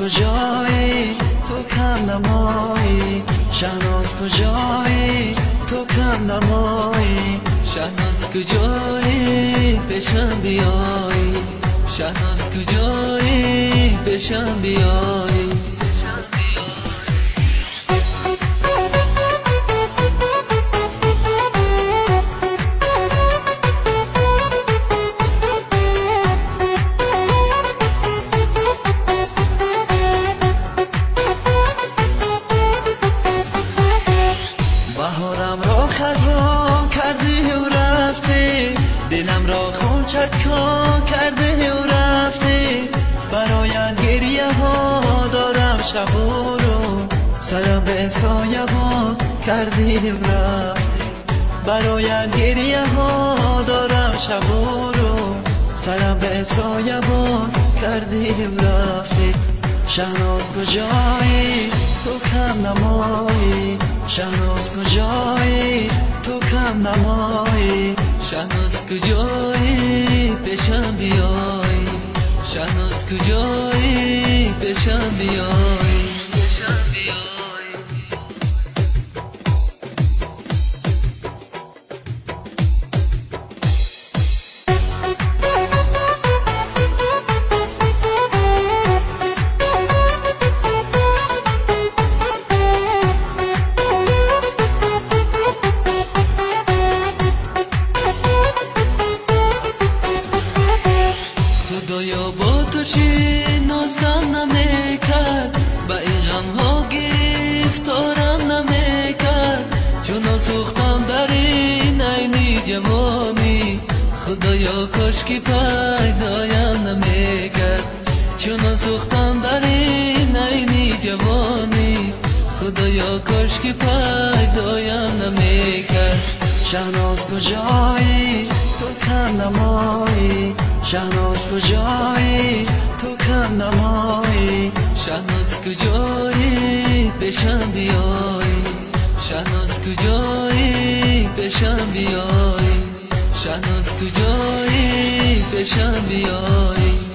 کجایی تو کم نمایی شهناز کجایی تو کم نمایی شهناز کجایی پیشم بیایی شهناز کجایی پیشم بیایی بهارم را خزان کردی و رفتی دلم را خون چکان کردی و رفتی برایت گریه ها دارم شب و رو سرم به سایبان کردی و رفتی برایت گریه ها دارم شب و رو سرم به سایبان کردی و رفتی شهناز کجایی تو کم نمایی شهناز کجایی تو کم نمایی شهناز کجایی پیشم بیایی شهناز کجایی پیشم بیایی خدایا با تو چی نازم نمیکرد با این غم ها گفتارم نمیکرد چون سوختم در این عینی جوانی خدایا کاش که پیدایم نمیکرد چون سوختم در این عینی جوانی خدایا کاش که پیدایم نمیکرد شهناز کجایی تو کم نمایی شهناز کجایی تو کم نمایی شهناز کجایی پیشم بیایی شهناز کجایی پیشم بیایی شهناز کجایی پیشم بیایی